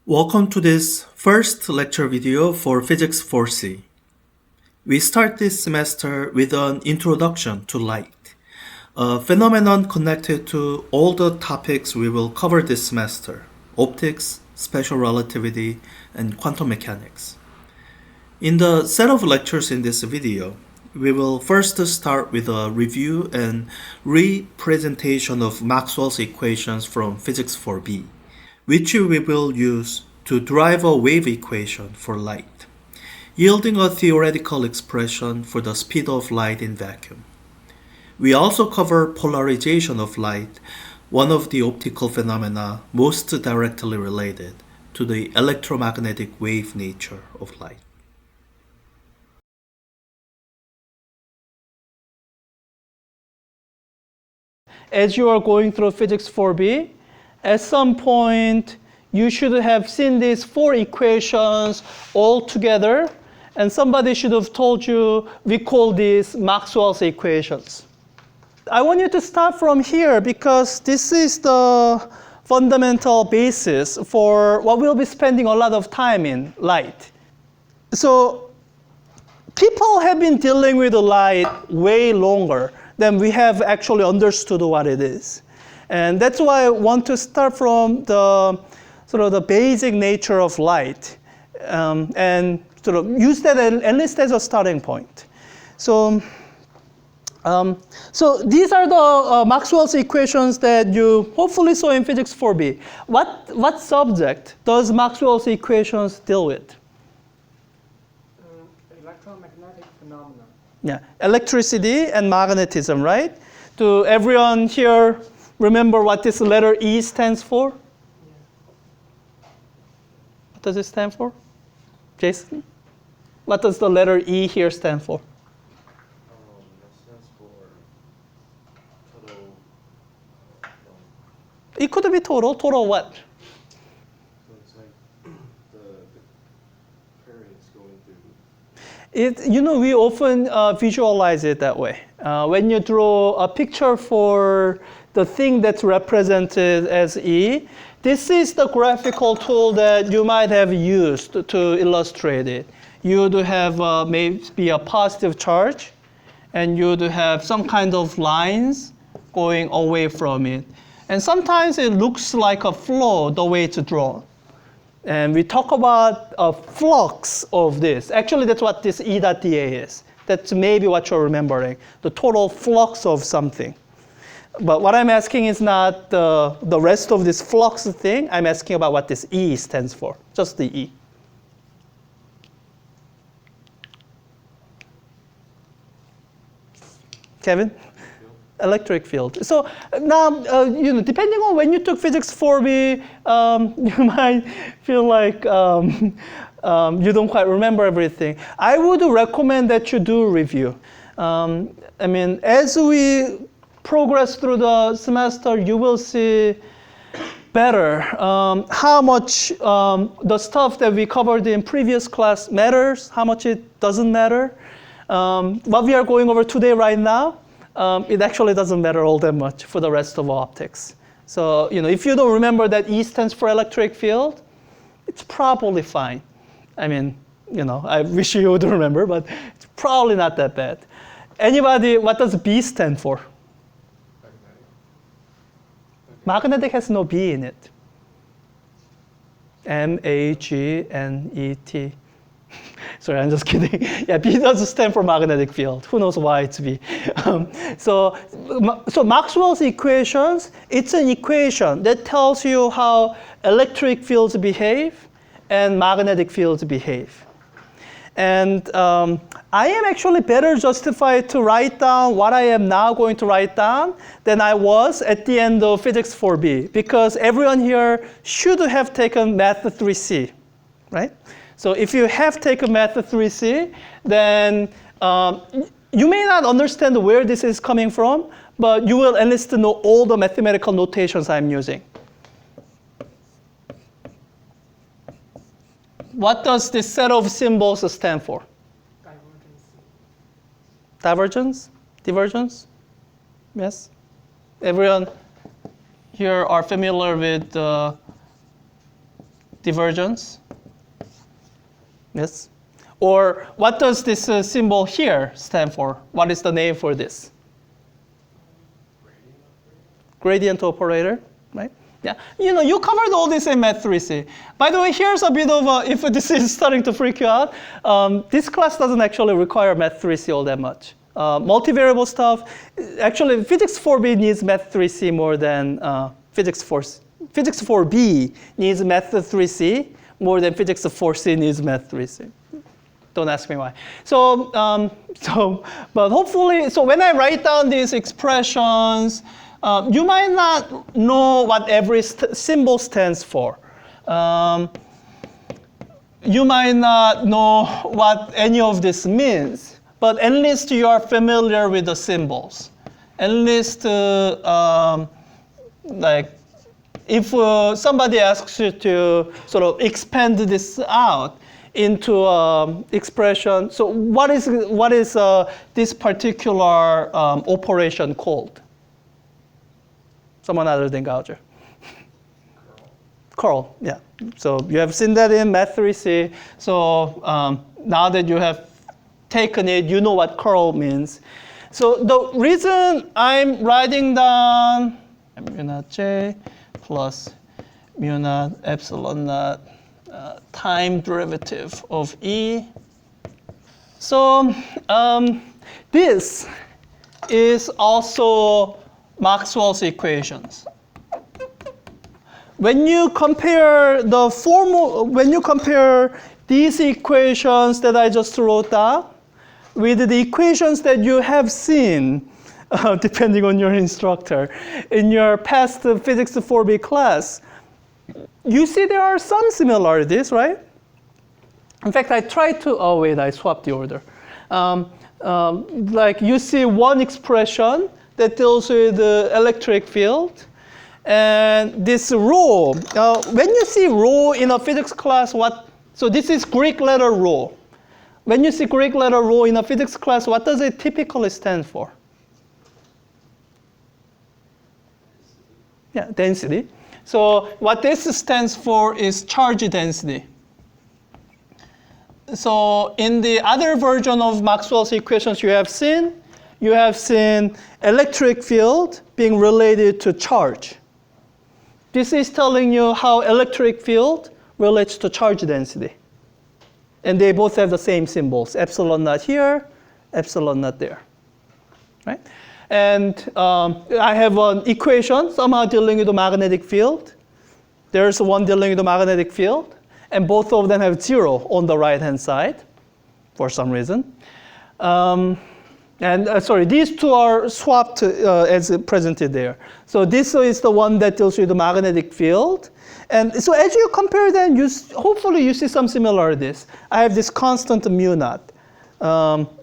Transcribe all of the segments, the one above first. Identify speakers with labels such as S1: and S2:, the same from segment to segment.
S1: Welcome to this first lecture video for Physics 4C. We start this semester with an introduction to light, a phenomenon connected to all the topics we will cover this semester: optics, special relativity, and quantum mechanics. In the set of lectures in this video, we will first start with a review and representation of Maxwell's equations from Physics 4B, which we will use to derive a wave equation for light, yielding a theoretical expression for the speed of light in vacuum. We also cover polarization of light, one of the optical phenomena most directly related to the electromagnetic wave nature of light.
S2: As you are going through Physics 4B, at some point you should have seen these four equations all together, and somebody should have told you we call these Maxwell's equations. I want you to start from here because this is the fundamental basis for what we'll be spending a lot of time in, light. So people have been dealing with the light way longer than we have actually understood what it is. And that's why I want to start from the sort of the basic nature of light and sort of use that at least as a starting point. So these are the Maxwell's equations that you hopefully saw in Physics 4B. What subject does Maxwell's equations deal with?
S3: Electromagnetic phenomena.
S2: Yeah, electricity and magnetism, right? Do everyone here remember what this letter E stands for? What does it stand for? Jason? What does the letter E here stand for?
S4: That stands for total.
S2: It could be total. Total what?
S4: So it's like the currents going through.
S2: We often visualize it that way. When you draw a picture for the thing that's represented as E, this is the graphical tool that you might have used to illustrate it. You would have maybe a positive charge, and you would have some kind of lines going away from it. And sometimes it looks like a flow the way it's drawn. And we talk about a flux of this. Actually, that's what this E dot dA is. That's maybe what you're remembering, the total flux of something. But what I'm asking is not the rest of this flux thing. I'm asking about what this E stands for, just the E. Kevin? Electric field. So now, depending on when you took Physics 4B, you might feel like you don't quite remember everything. I would recommend that you do review. As we progress through the semester, you will see better how much the stuff that we covered in previous class matters, how much it doesn't matter. What we are going over today right now, it actually doesn't matter all that much for the rest of optics. So, if you don't remember that E stands for electric field, it's probably fine. I wish you would remember, but it's probably not that bad. Anybody, what does B stand for? Magnetic has no B in it. M-A-G-N-E-T. Sorry, I'm just kidding. Yeah, B does stand for magnetic field. Who knows why it's B? So Maxwell's equations, it's an equation that tells you how electric fields behave and magnetic fields behave. And I am actually better justified to write down what I am now going to write down than I was at the end of Physics 4B, because everyone here should have taken Math 3C, right? So if you have taken Math 3C, then you may not understand where this is coming from, but you will at least know all the mathematical notations I'm using. What does this set of symbols stand for? Divergence? Divergence? Yes? Everyone here are familiar with divergence. Yes. Or what does this symbol here stand for? What is the name for this? Gradient operator, right? Yeah, you covered all this in Math 3C. By the way, here's a bit of if this is starting to freak you out, this class doesn't actually require Math 3C all that much. Multivariable stuff, actually Physics 4B needs Math 3C more than Physics 4B needs Math 3C more than Physics 4C needs Math 3C. Don't ask me why. So, but hopefully, so when I write down these expressions, you might not know what every symbol stands for. You might not know what any of this means, but at least you are familiar with the symbols. At least, like, if somebody asks you to sort of expand this out into expression, so what is this particular operation called? Someone other than Gauger. Curl, yeah. So you have seen that in Math 3C. So now that you have taken it, you know what curl means. So the reason I'm writing down mu naught J plus mu naught epsilon naught time derivative of E. So this is also Maxwell's equations. When you compare these equations that I just wrote down with the equations that you have seen, depending on your instructor, in your past Physics 4B class, you see there are some similarities, right? In fact, I tried to, oh wait, I swapped the order. Like you see one expression that deals with the electric field, and this rho. When you see rho in a physics class, so this is Greek letter rho. When you see Greek letter rho in a physics class, what does it typically stand for? Yeah, density. So what this stands for is charge density. So in the other version of Maxwell's equations you have seen electric field being related to charge. This is telling you how electric field relates to charge density. And they both have the same symbols, epsilon naught here, epsilon naught there, right? And I have an equation somehow dealing with the magnetic field. There's one dealing with the magnetic field, and both of them have 0 on the right-hand side for some reason. Sorry, these two are swapped as presented there. So this is the one that deals with the magnetic field. And so as you compare them, hopefully you see some similarities. I have this constant mu naught.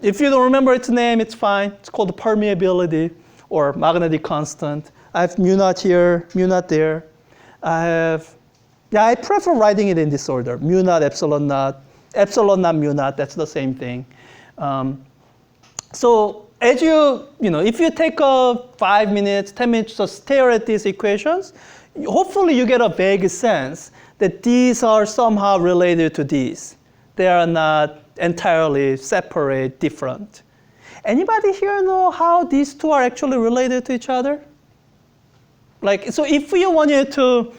S2: If you don't remember its name, it's fine. It's called permeability or magnetic constant. I have mu naught here, mu naught there. I prefer writing it in this order. Mu naught, epsilon naught mu naught, that's the same thing. So as if you take 5 minutes, 10 minutes to stare at these equations, hopefully you get a vague sense that these are somehow related to these. They are not entirely separate, different. Anybody here know how these two are actually related to each other? Like, so if you wanted to,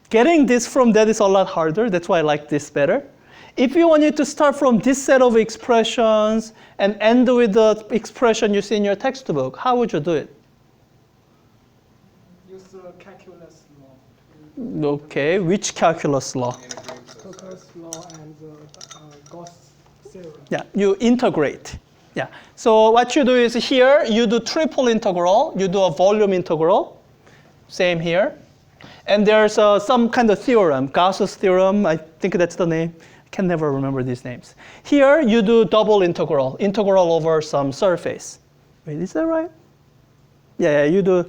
S2: getting this from that is a lot harder. That's why I like this better. If you wanted to start from this set of expressions and end with the expression you see in your textbook, how would you do it?
S3: Use the calculus law.
S2: Okay, which calculus law?
S3: Calculus law and the Gauss theorem.
S2: Yeah, you integrate. Yeah. So what you do is here, you do triple integral. You do a volume integral. Same here. And there's some kind of theorem, Gauss's theorem. I think that's the name. I can never remember these names. Here, you do double integral over some surface. Wait, is that right? Yeah, you do.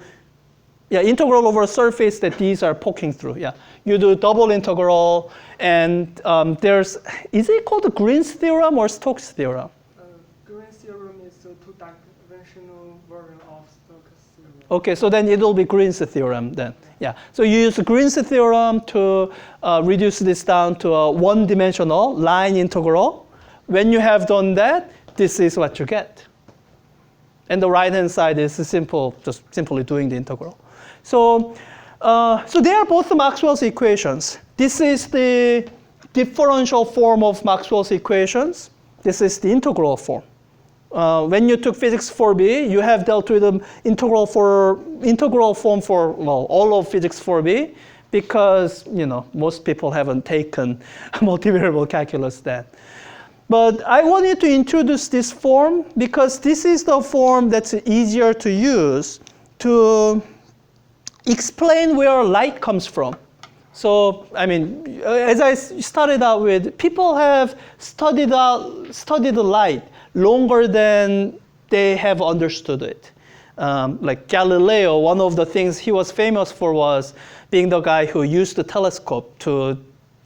S2: Yeah, integral over a surface that these are poking through. Yeah, you do double integral, and is it called the Green's theorem or Stokes theorem?
S3: Green's theorem is the two-dimensional version of Stokes theorem.
S2: Okay, so then it will be Green's theorem then. Yeah, so you use Green's theorem to reduce this down to a one-dimensional line integral. When you have done that, this is what you get. And the right-hand side is simple, just simply doing the integral. So they are both Maxwell's equations. This is the differential form of Maxwell's equations. This is the integral form. When you took physics 4b, you have dealt with the integral form for, well, all of physics 4b, because most people haven't taken multivariable calculus then. But I wanted to introduce this form because this is the form that's easier to use to explain where light comes from. So, I mean, as I started out with, people have studied the light longer than they have understood it. Like Galileo, one of the things he was famous for was being the guy who used the telescope to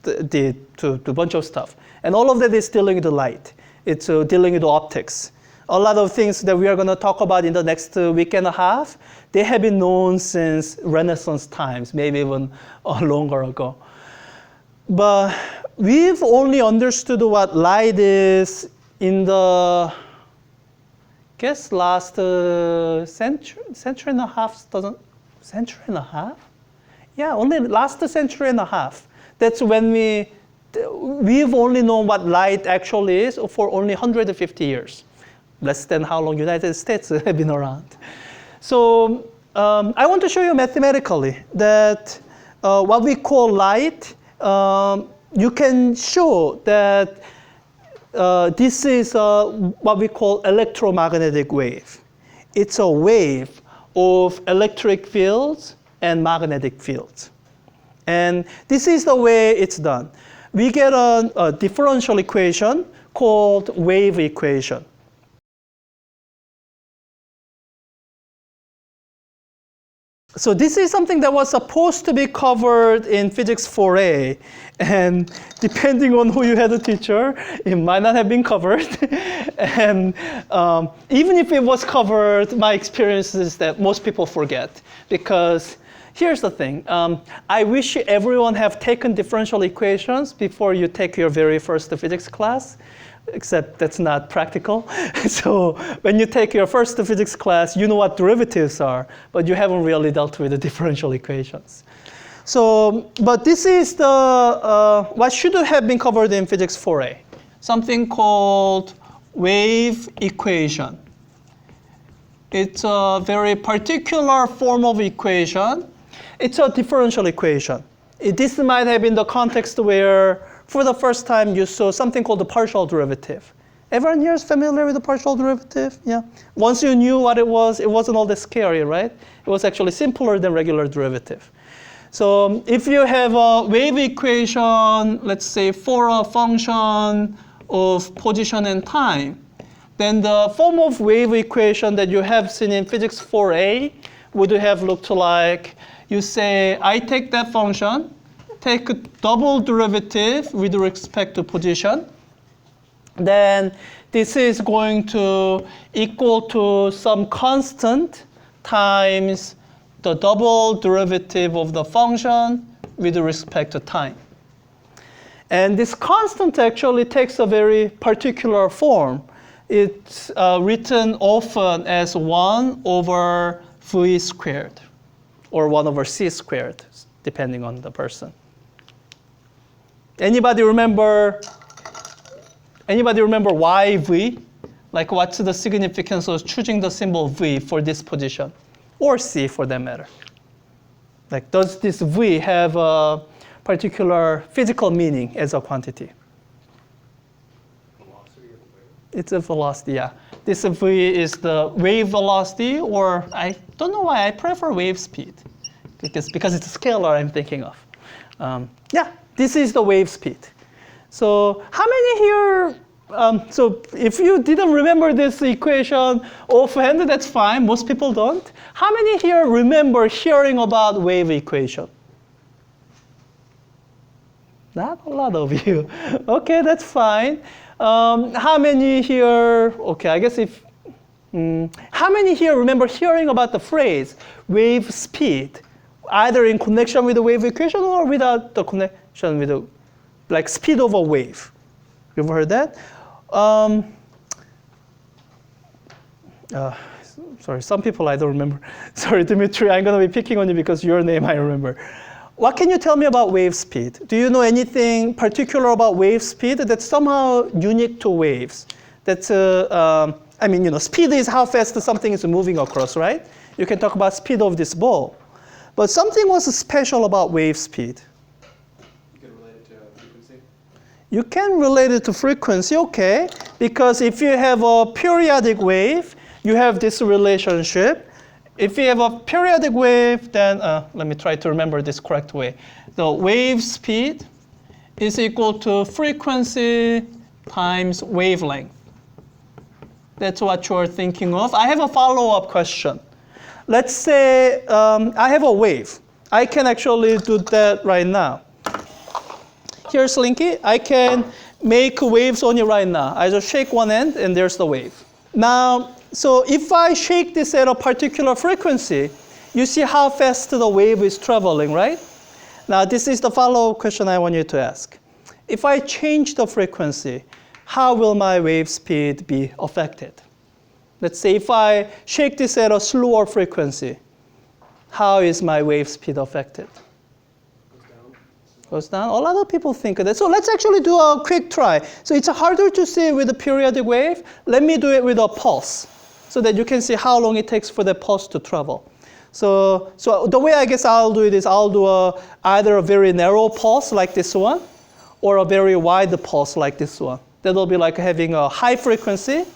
S2: do a bunch of stuff. And all of that is dealing with the light. It's dealing with the optics. A lot of things that we are going to talk about in the next week and a half, they have been known since Renaissance times, maybe even longer ago. But we've only understood what light is in the, last century and a half, century and a half? Yeah, only last century and a half. That's when we've only known what light actually is for only 150 years. Less than how long United States have been around. So I want to show you mathematically that what we call light, you can show that this is what we call electromagnetic wave. It's a wave of electric fields and magnetic fields. And this is the way it's done. We get a differential equation called wave equation. So this is something that was supposed to be covered in physics 4a, and depending on who you had a teacher, it might not have been covered. And even if it was covered, my experience is that most people forget, because here's the thing. I wish everyone have taken differential equations before you take your very first physics class, except that's not practical. So when you take your first physics class, you know what derivatives are, but you haven't really dealt with the differential equations. So, but this is the what should have been covered in physics 4a, something called wave equation. It's a very particular form of equation. It's a differential equation. This might have been the context where, for the first time, you saw something called the partial derivative. Everyone here is familiar with the partial derivative? Yeah. Once you knew what it wasn't all that scary, right? It was actually simpler than regular derivative. So if you have a wave equation, let's say for a function of position and time, then the form of wave equation that you have seen in physics 4a would have looked like, you say, I take that function, take a double derivative with respect to position, then this is going to equal to some constant times the double derivative of the function with respect to time. And this constant actually takes a very particular form. It's written often as 1 over v squared, or 1 over c squared, depending on the person. Anybody remember why v? Like, what's the significance of choosing the symbol v for this position, or c for that matter? Like, does this v have a particular physical meaning as a quantity?
S4: Velocity of the wave?
S2: It's a velocity, yeah. This v is the wave velocity, or I don't know why I prefer wave speed, because it's a scalar I'm thinking of. Yeah, this is the wave speed. So how many here, so if you didn't remember this equation offhand, that's fine. Most people don't. How many here remember hearing about wave equation? Not a lot of you. Okay, that's fine. How many here, okay, I guess if How many here remember hearing about the phrase wave speed, either in connection with the wave equation or without the connection with the, like speed of a wave? You ever heard that? Sorry, some people I don't remember. Sorry, Dimitri, I'm going to be picking on you because your name I remember. What can you tell me about wave speed? Do you know anything particular about wave speed that's somehow unique to waves? That's, I mean, you know, speed is how fast something is moving across, right? You can talk about speed of this ball. But something was special about wave speed.
S4: You can relate it to frequency?
S2: You can relate it to frequency, okay. Because if you have a periodic wave, you have this relationship. If you have a periodic wave, then let me try to remember this correct way. The wave speed is equal to frequency times wavelength. That's what you're thinking of. I have a follow-up question. Let's say I have a wave. I can actually do that right now. Here's Slinky. I can make waves on it right now. I just shake one end and there's the wave. Now, so if I shake this at a particular frequency, you see how fast the wave is traveling, right? Now, this is the follow-up question I want you to ask. If I change the frequency, how will my wave speed be affected? Let's say if I shake this at a slower frequency, how is my wave speed affected? Goes down. A lot of people think of that. So let's actually do a quick try. So it's harder to see with a periodic wave. Let me do it with a pulse so that you can see how long it takes for the pulse to travel. So the way I guess I'll do it is I'll do either a very narrow pulse like this one or a very wide pulse like this one. That'll be like having a high frequency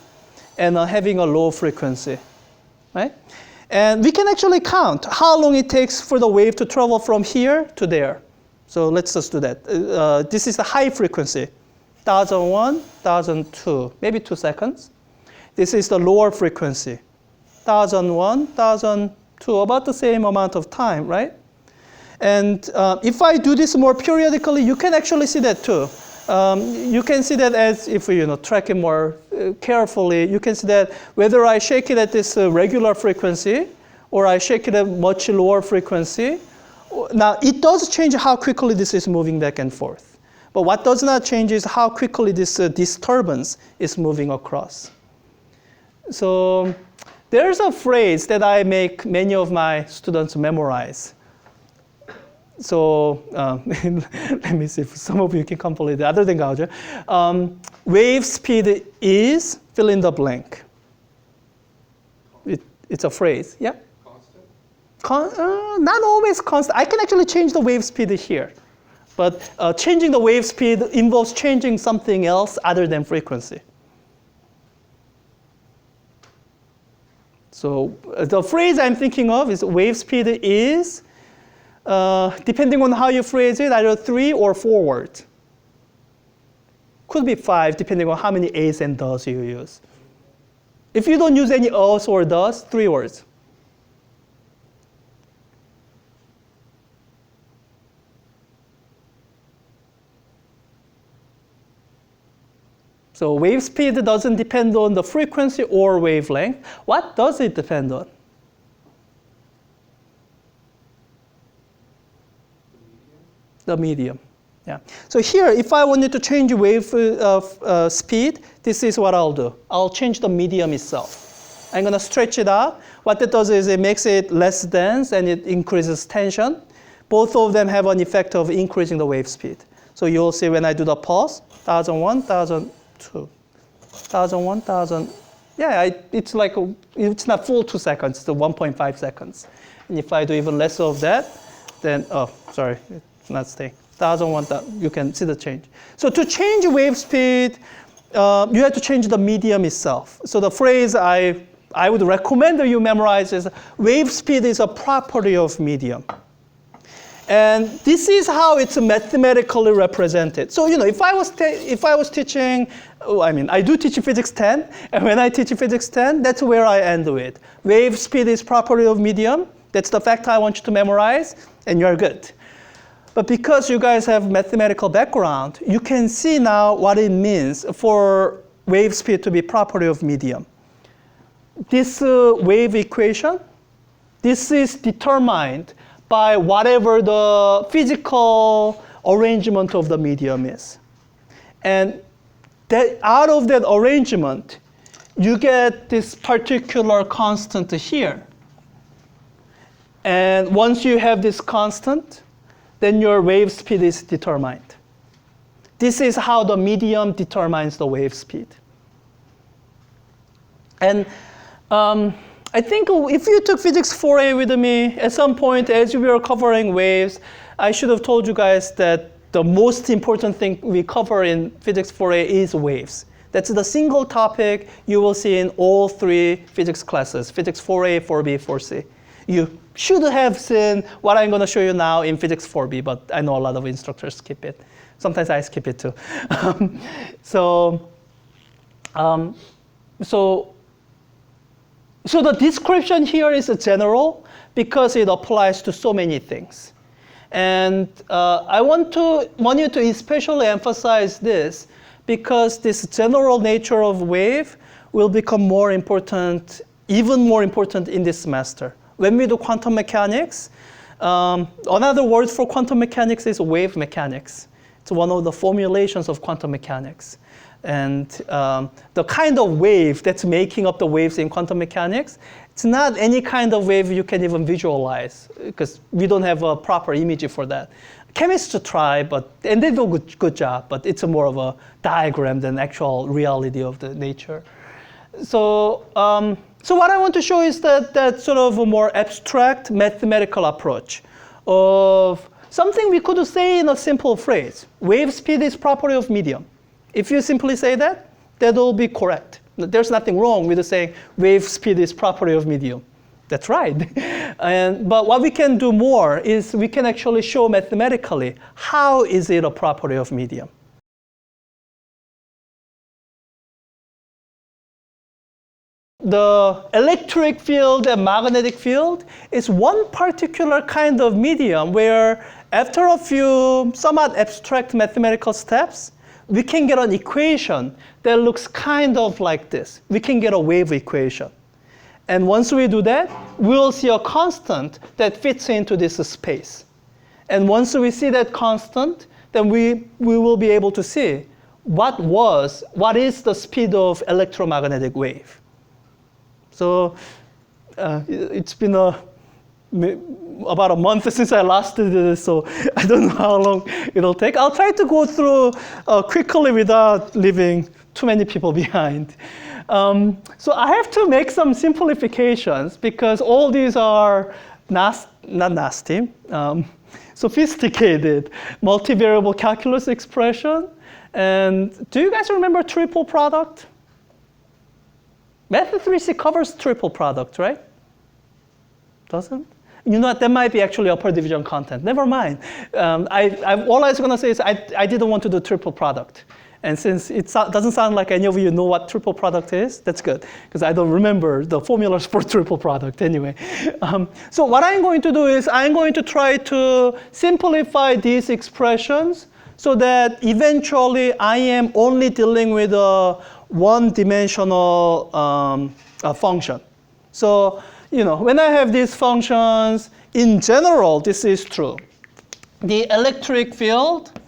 S2: and having a low frequency, right? And we can actually count how long it takes for the wave to travel from here to there. So let's just do that. This is the high frequency, 1001, 1002, maybe 2 seconds. This is the lower frequency, 1001, 1002, about the same amount of time, right? And if I do this more periodically, you can actually see that too. You can see that as if you track it more carefully, you can see that whether I shake it at this regular frequency or I shake it at much lower frequency, now it does change how quickly this is moving back and forth. But what does not change is how quickly this disturbance is moving across. So there's a phrase that I make many of my students memorize. So let me see if some of you can complete it other than Gauge. Wave speed is fill in the blank. It's a phrase, yeah? Constant? Not always constant. I can actually change the wave speed here. But changing the wave speed involves changing something else other than frequency. So the phrase I'm thinking of is wave speed is, depending on how you phrase it, either 3 or 4 words. Could be 5, depending on how many A's and does you use. If you don't use any O's or does, 3 words. So wave speed doesn't depend on the frequency or wavelength. What does it depend on? The medium. Yeah. So here, if I wanted to change wave speed, this is what I'll do. I'll change the medium itself. I'm going to stretch it out. What that does is it makes it less dense and it increases tension. Both of them have an effect of increasing the wave speed. So you'll see when I do the pulse, 1001, 1002, 1001, 1000. Yeah, it's like, it's not full 2 seconds, it's 1.5 seconds. And if I do even less of that, then, oh, sorry, it's not staying. 1001, you can see the change. So to change wave speed, you have to change the medium itself. So the phrase I would recommend that you memorize is wave speed is a property of medium. And this is how it's mathematically represented. So if I was teaching, I do teach physics 10, and when I teach physics 10, that's where I end with. Wave speed is property of medium. That's the fact I want you to memorize, and you're good. But because you guys have mathematical background, you can see now what it means for wave speed to be property of medium. this wave equation, this is determined by whatever the physical arrangement of the medium is. And that out of that arrangement, you get this particular constant here. And once you have this constant, then your wave speed is determined. This is how the medium determines the wave speed. And I think if you took physics 4A with me, at some point as we were covering waves, I should have told you guys that the most important thing we cover in physics 4A is waves. That's the single topic you will see in all three physics classes, physics 4A, 4B, 4C. You should have seen what I'm going to show you now in physics 4B, but I know a lot of instructors skip it. Sometimes I skip it too. So the description here is general because it applies to so many things. And I want you to especially emphasize this because this general nature of wave will become more important, even more important in this semester. When we do quantum mechanics, another word for quantum mechanics is wave mechanics. It's one of the formulations of quantum mechanics. And the kind of wave that's making up the waves in quantum mechanics, it's not any kind of wave you can even visualize because we don't have a proper image for that. Chemists try, and they do a good job, but it's more of a diagram than actual reality of the nature. So what I want to show is that sort of a more abstract mathematical approach of something we could say in a simple phrase. Wave speed is property of medium. If you simply say that, that will be correct. There's nothing wrong with saying wave speed is property of medium. That's right. But what we can do more is we can actually show mathematically how is it a property of medium. The electric field and magnetic field is one particular kind of medium where after a few somewhat abstract mathematical steps, we can get an equation that looks kind of like this. We can get a wave equation. And once we do that, we'll see a constant that fits into this space. And once we see that constant, then we will be able to see what is the speed of electromagnetic wave. So it's been about a month since I last did this, so I don't know how long it'll take. I'll try to go through quickly without leaving too many people behind. So I have to make some simplifications because all these are not nasty, sophisticated multivariable calculus expression. And do you guys remember triple product? Method 3C covers triple product, right? Doesn't? You know what, that might be actually upper division content. Never mind. All I was going to say is I didn't want to do triple product. And since it doesn't sound like any of you know what triple product is, that's good, because I don't remember the formulas for triple product anyway. So what I'm going to do is I'm going to try to simplify these expressions so that eventually I am only dealing with a one-dimensional function. So, when I have these functions, in general, this is true. The electric field,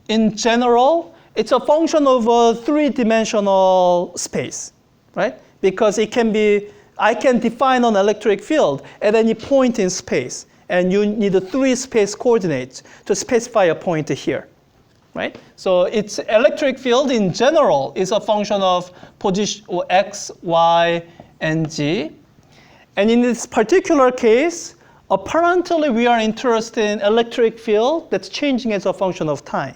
S2: in general, it's a function of a three-dimensional space, right? Because I can define an electric field at any point in space, and you need three space coordinates to specify a point here, right? So its electric field in general is a function of position x, y, and z. And in this particular case, apparently we are interested in electric field that's changing as a function of time.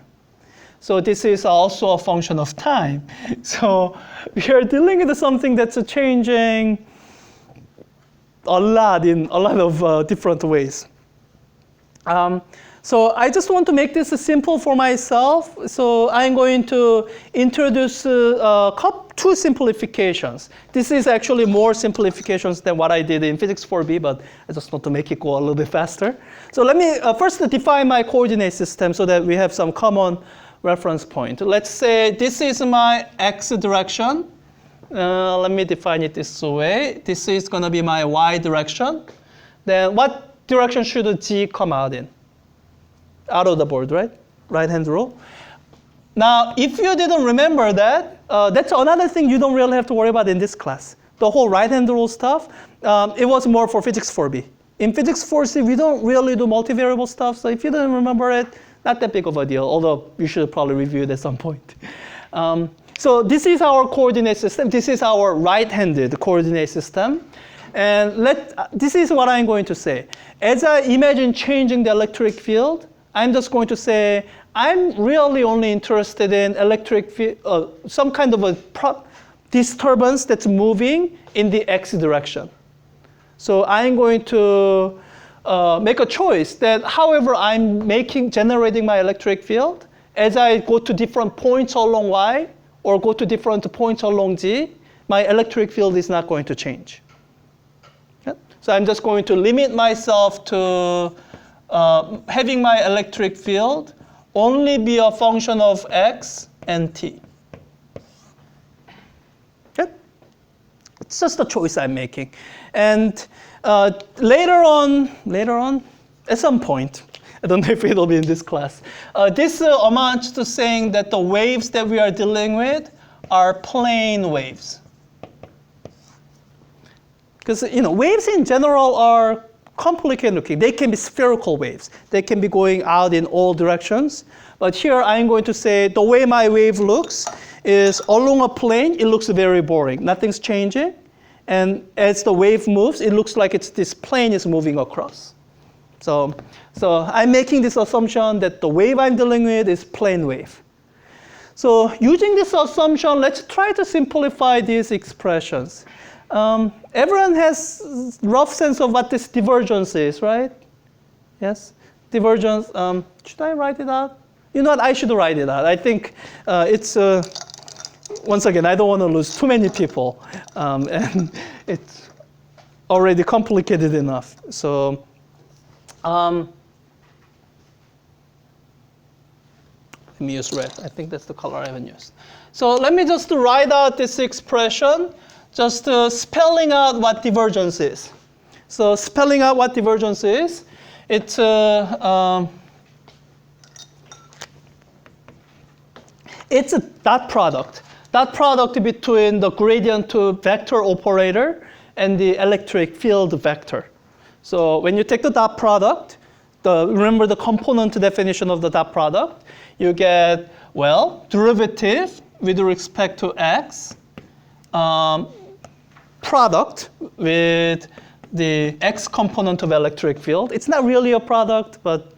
S2: So this is also a function of time. So we are dealing with something that's changing a lot in a lot of different ways. So I just want to make this simple for myself. So I'm going to introduce two simplifications. This is actually more simplifications than what I did in physics 4B, but I just want to make it go a little bit faster. So let me first define my coordinate system so that we have some common reference point. Let's say this is my x direction, Let me define it this way. This is going to be my y direction. Then what direction should G come out in? Out of the board, right? Right-hand rule. Now, if you didn't remember that, that's another thing you don't really have to worry about in this class. The whole right-hand rule stuff, it was more for physics 4b. In physics 4c, we don't really do multivariable stuff, so if you don't remember it, not that big of a deal, although you should probably review it at some point. So this is our coordinate system. This is our right-handed coordinate system. And this is what I'm going to say. As I imagine changing the electric field, I'm just going to say, I'm really only interested in electric field, some kind of a disturbance that's moving in the x direction. So I'm going to make a choice that however I'm generating my electric field, as I go to different points along y, or go to different points along z, my electric field is not going to change. Okay? So I'm just going to limit myself to having my electric field only be a function of x and t. Okay? It's just a choice I'm making. And later on, at some point, I don't know if it'll be in this class, this amounts to saying that the waves that we are dealing with are plane waves. Because waves in general are complicated looking. They can be spherical waves. They can be going out in all directions. But here I'm going to say the way my wave looks is along a plane, it looks very boring. Nothing's changing. And as the wave moves, it looks like this plane is moving across. So I'm making this assumption that the wave I'm dealing with is plane wave. So using this assumption, let's try to simplify these expressions. Everyone has a rough sense of what this divergence is, right? Yes? Divergence, should I write it out? You know what, I should write it out. I think it's, once again, I don't want to lose too many people. And it's already complicated enough. So let me use red. I think that's the color I haven't used. So let me just write out this expression, just spelling out what divergence is. So spelling out what divergence is, it's a dot product. Dot product between the gradient to vector operator and the electric field vector. So when you take the dot product, remember the component definition of the dot product, you get, well, derivative with respect to x, product with the x component of electric field. It's not really a product, but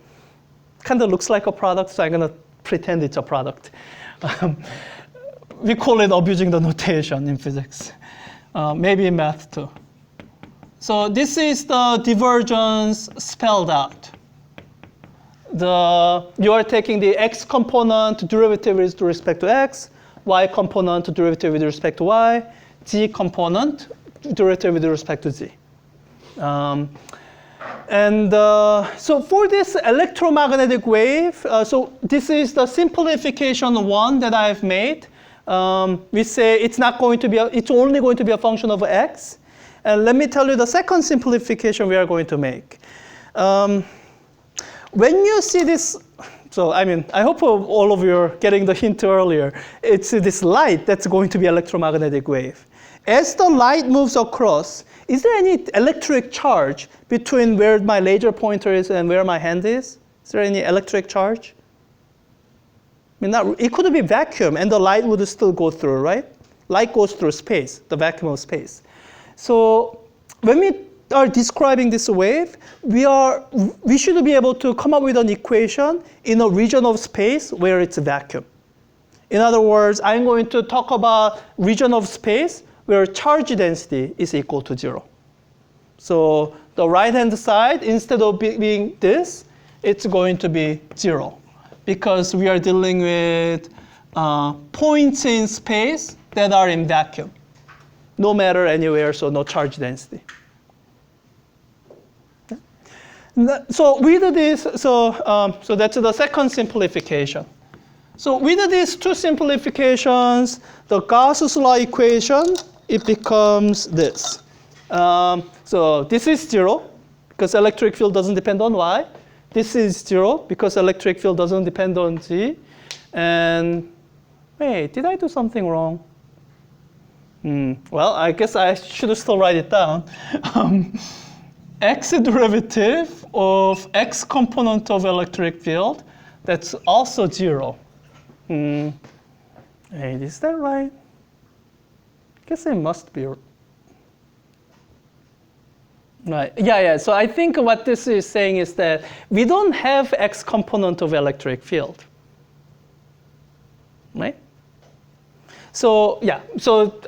S2: kind of looks like a product, so I'm going to pretend it's a product. We call it abusing the notation in physics, maybe in math too. So this is the divergence spelled out. You are taking the x component derivative with respect to x, y component derivative with respect to y, z component derivative with respect to z. So for this electromagnetic wave, so this is the simplification one that I've made. We say it's not going to be, it's only going to be a function of x. And let me tell you the second simplification we are going to make. When you see this, so I mean, I hope all of you are getting the hint earlier. It's this light that's going to be electromagnetic wave. As the light moves across, is there any electric charge between where my laser pointer is and where my hand is? Is there any electric charge? I mean, it could be vacuum, and the light would still go through, right? Light goes through space, the vacuum of space. So when we are describing this wave, we should be able to come up with an equation in a region of space where it's a vacuum. In other words, I'm going to talk about region of space where charge density is equal to 0. So the right-hand side, instead of being this, it's going to be 0. Because we are dealing with points in space that are in vacuum. No matter anywhere, so no charge density. Okay. So with this, so that's the second simplification. So with these two simplifications, the Gauss's law equation, it becomes this. So this is 0, because electric field doesn't depend on y. This is 0, because electric field doesn't depend on z. And wait, did I do something wrong? Well, I guess I should still write it down. X derivative of x component of electric field, that's also 0. Hey, is that right? I guess it must be. Right. Yeah. So I think what this is saying is that we don't have x component of electric field. Right? So, yeah. So,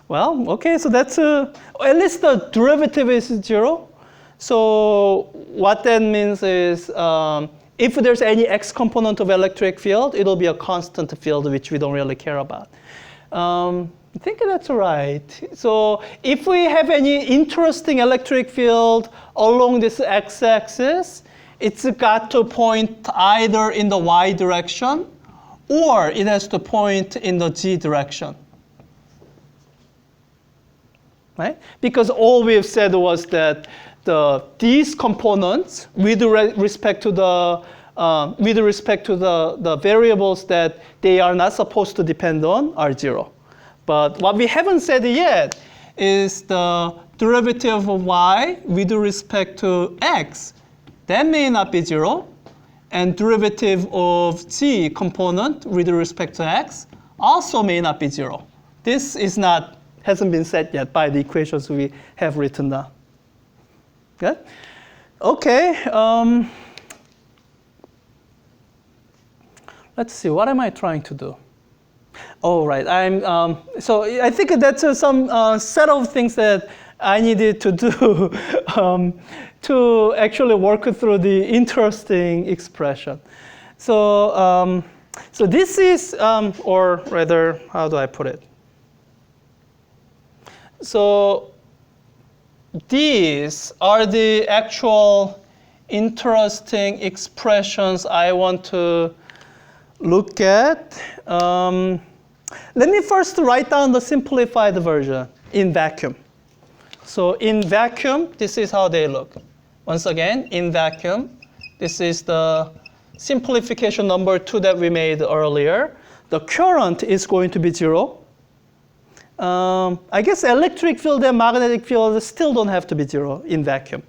S2: well, okay. So that's at least the derivative is 0. So what that means is if there's any x component of electric field, it'll be a constant field, which we don't really care about. I think that's right. So if we have any interesting electric field along this x-axis, it's got to point either in the y direction or it has to point in the z direction. Right? Because all we've said was that these components with respect to the variables that they are not supposed to depend on are 0. But what we haven't said yet is the derivative of y with respect to x, that may not be 0. And derivative of z component with respect to x also may not be 0. This hasn't been set yet by the equations we have written down. Good? Okay. Let's see. What am I trying to do? Oh, right. So I think that's some set of things that I needed to do to actually work through the interesting expression. So, so this is, or rather, how do I put it? So these are the actual interesting expressions I want to look at. Let me first write down the simplified version in vacuum. So in vacuum, this is how they look. Once again, in vacuum, this is the simplification number 2 that we made earlier. The current is going to be 0. I guess electric field and magnetic field still don't have to be 0 in vacuum.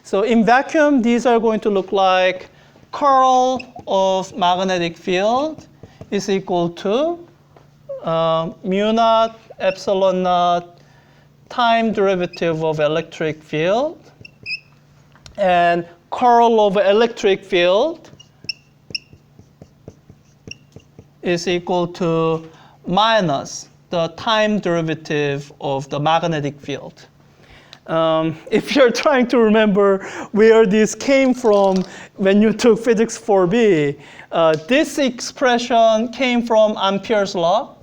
S2: So in vacuum, these are going to look like curl of magnetic field is equal to μ₀ ε₀ time derivative of electric field, and curl of electric field is equal to minus the time derivative of the magnetic field. If you're trying to remember where this came from when you took physics 4B, this expression came from Ampere's law.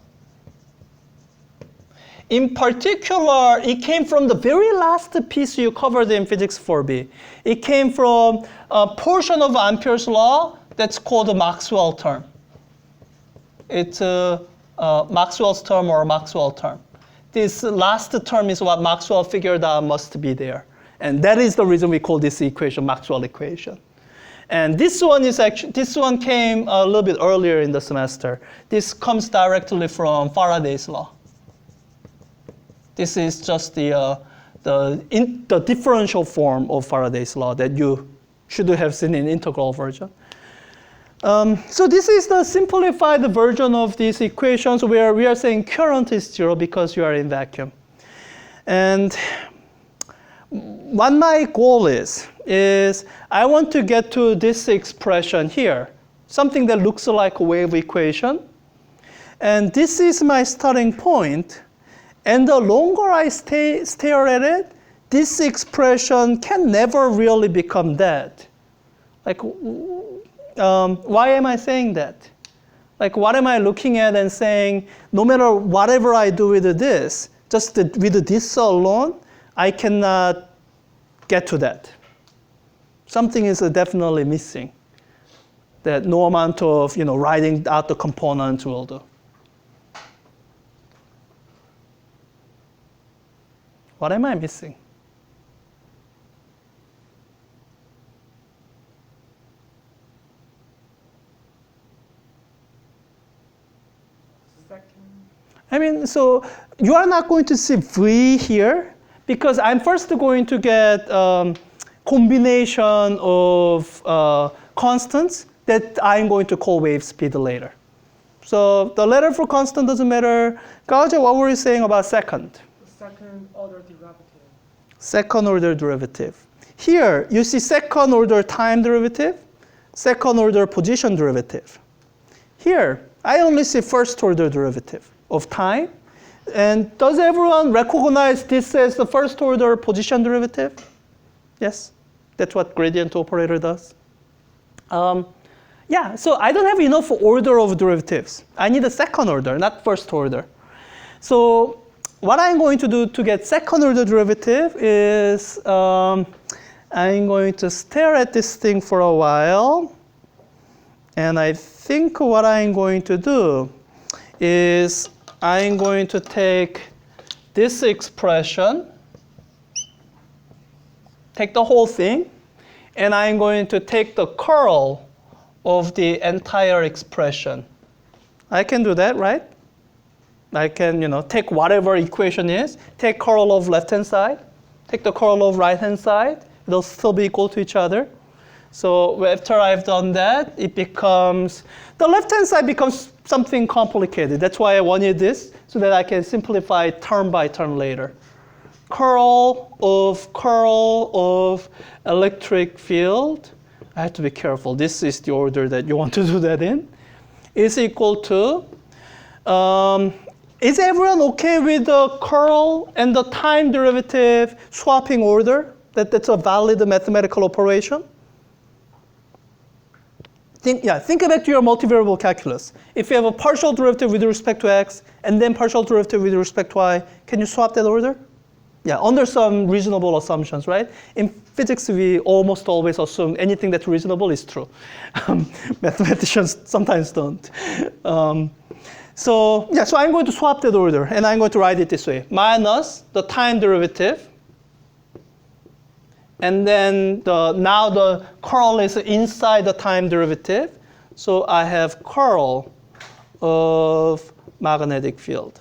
S2: In particular, it came from the very last piece you covered in physics 4B. It came from a portion of Ampere's law that's called the Maxwell term. It's Maxwell's term or Maxwell term. This last term is what Maxwell figured out must be there. And that is the reason we call this equation Maxwell equation. And this one came a little bit earlier in the semester. This comes directly from Faraday's law. This is just the differential form of Faraday's law that you should have seen in integral version. So this is the simplified version of these equations where we are saying current is 0 because you are in vacuum. And what my goal is I want to get to this expression here, something that looks like a wave equation. And this is my starting point. And the longer I stare at it, this expression can never really become that. Like, why am I saying that? Like, what am I looking at and saying, no matter whatever I do with this, just with this alone, I cannot get to that. Something is definitely missing. that no amount of writing out the components will do. What am I missing? I mean, so you are not going to see V here because I'm first going to get combination of constants that I'm going to call wave speed later. So the letter for constant doesn't matter. Gaoja, what were you saying about second?
S3: Second order derivative.
S2: Second order derivative. Here, you see second order time derivative, second order position derivative. Here, I only see first order derivative of time. And does everyone recognize this as the first order position derivative? Yes, that's what gradient operator does. Yeah, so I don't have enough order of derivatives. I need a second order, not first order. So what I'm going to do to get second order derivative is I'm going to stare at this thing for a while. And I think what I'm going to do is I'm going to take this expression, take the whole thing, and I'm going to take the curl of the entire expression. I can do that, right? I can, take whatever equation is, take curl of left-hand side, take the curl of right-hand side. They'll still be equal to each other. So after I've done that, it becomes, the left-hand side becomes something complicated. That's why I wanted this, so that I can simplify term by term later. Curl of electric field, I have to be careful. This is the order that you want to do that in, is equal to, is everyone okay with the curl and the time derivative swapping order? That's a valid mathematical operation? Think back to your multivariable calculus. If you have a partial derivative with respect to x and then partial derivative with respect to y, can you swap that order? Yeah, under some reasonable assumptions, right? In physics, we almost always assume anything that's reasonable is true. Mathematicians sometimes don't. So I'm going to swap that order, and I'm going to write it this way. Minus the time derivative, and then now the curl is inside the time derivative. So I have curl of magnetic field.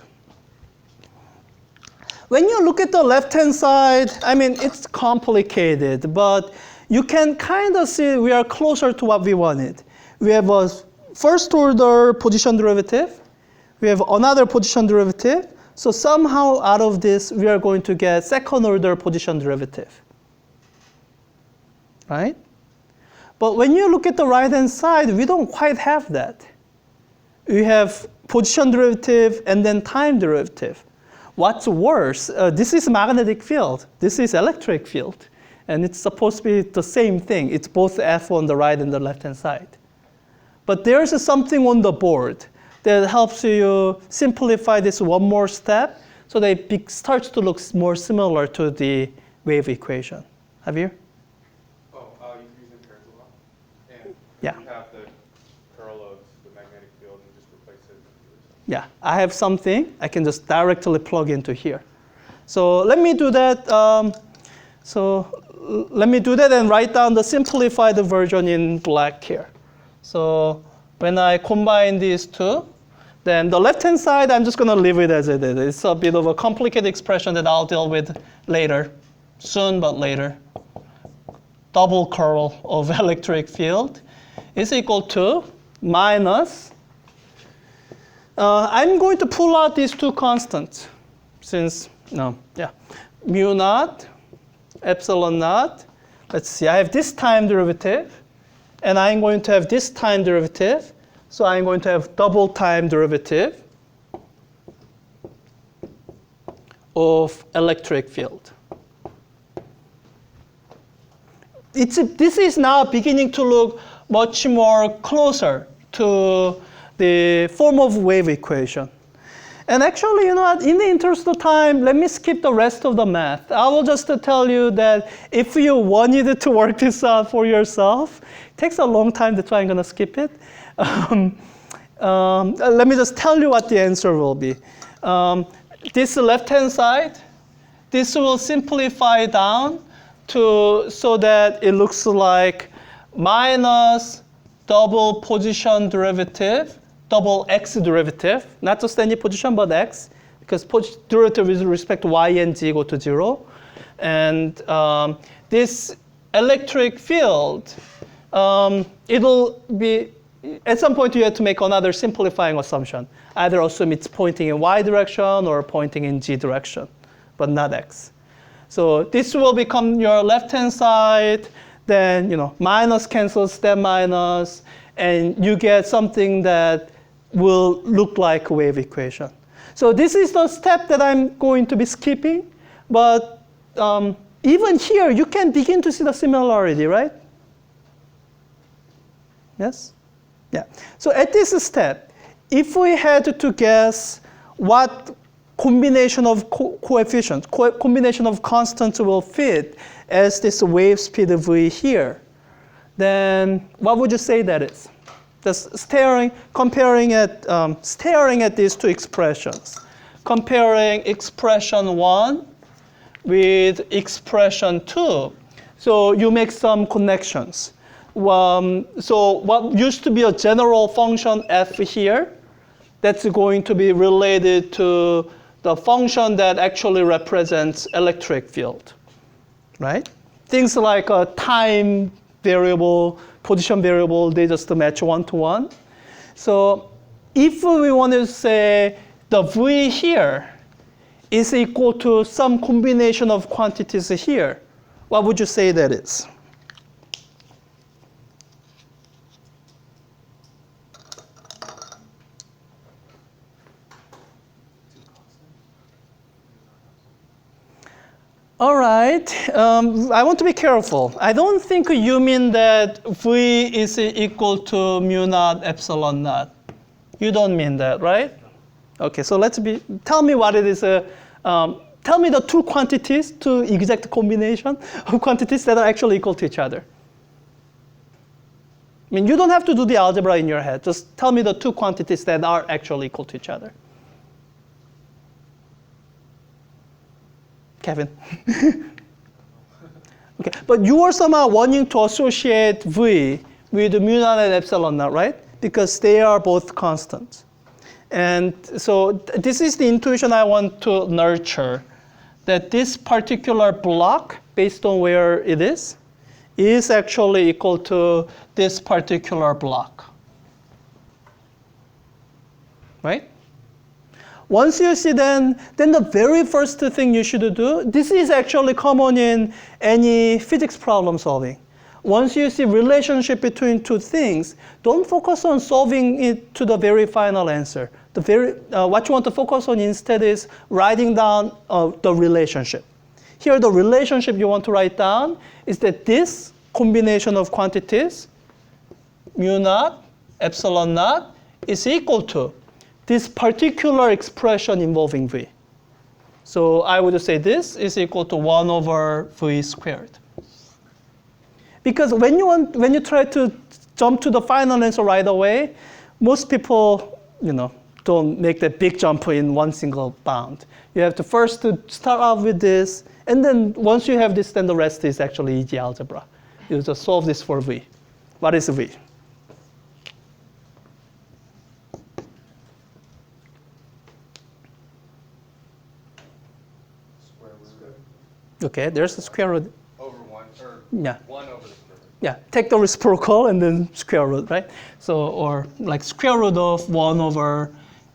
S2: When you look at the left-hand side, I mean, it's complicated, but you can kind of see we are closer to what we wanted. We have a first order position derivative. We have another position derivative. So somehow out of this, we are going to get second order position derivative. Right? But when you look at the right-hand side, we don't quite have that. We have position derivative and then time derivative. What's worse, this is magnetic field. This is electric field. And it's supposed to be the same thing. It's both F on the right and the left-hand side. But there's something on the board that helps you simplify this one more step so that it starts to look more similar to the wave equation. Javier?
S4: You use Ampere's law. And
S2: Yeah.
S4: you have the curl of the magnetic field and just replace it with
S2: Yeah, I have something I can just directly plug into here. So let me do that. Let me do that and write down the simplified version in black here. So when I combine these two, then the left-hand side, I'm just going to leave it as it is. It's a bit of a complicated expression that I'll deal with later, soon but later. Double curl of electric field is equal to minus. I'm going to pull out these two constants mu naught, epsilon naught. Let's see, I have this time derivative, and I'm going to have this time derivative. So I'm going to have double time derivative of electric field. This is now beginning to look much more closer to the form of wave equation. And actually, you know what, in the interest of time, let me skip the rest of the math. I will just tell you that if you wanted to work this out for yourself, it takes a long time, that's why I'm gonna skip it. Let me just tell you what the answer will be. This left-hand side, this will simplify down so that it looks like minus double position derivative, double x derivative, not just any position but x, because derivative with respect to y and z go to 0. And this electric field, it'll be, at some point you have to make another simplifying assumption. Either assume it's pointing in y direction or pointing in z direction, but not x. So this will become your left-hand side, then minus cancels that minus, and you get something that will look like a wave equation. So this is the step that I'm going to be skipping, but even here you can begin to see the similarity, right? Yes? Yeah. So at this step, if we had to guess what combination of coefficients, combination of constants will fit as this wave speed v here, then what would you say that is? Just staring at these two expressions, comparing expression 1 with expression 2. So you make some connections. So what used to be a general function f here, that's going to be related to the function that actually represents electric field, right? Things like a time variable, position variable, they just match 1-to-1. So if we want to say the v here is equal to some combination of quantities here, what would you say that is? All right, I want to be careful. I don't think you mean that v is equal to μ₀ ε₀. You don't mean that, right? Okay, so tell me what it is. Tell me the two quantities, two exact combination of quantities that are actually equal to each other. I mean, you don't have to do the algebra in your head. Just tell me the two quantities that are actually equal to each other. Kevin. Okay, but you are somehow wanting to associate v with μ₀ and ε₀, right? Because they are both constants. And so this is the intuition I want to nurture, that this particular block, based on where it is actually equal to this particular block, right? Once you see then the very first thing you should do, this is actually common in any physics problem solving. Once you see relationship between two things, don't focus on solving it to the very final answer. What you want to focus on instead is writing down the relationship. Here the relationship you want to write down is that this combination of quantities, μ₀, ε₀, is equal to this particular expression involving v. So I would say this is equal to 1 over v squared. Because when you try to jump to the final answer right away, most people don't make that big jump in one single bound. You have to first start out with this, and then once you have this, then the rest is actually easy algebra. You just solve this for v. What is v? Okay, there's the square root.
S4: Over 1, or
S2: yeah.
S4: 1 over the square root.
S2: Yeah, take the reciprocal and then square root, right? So, or like square root of 1 over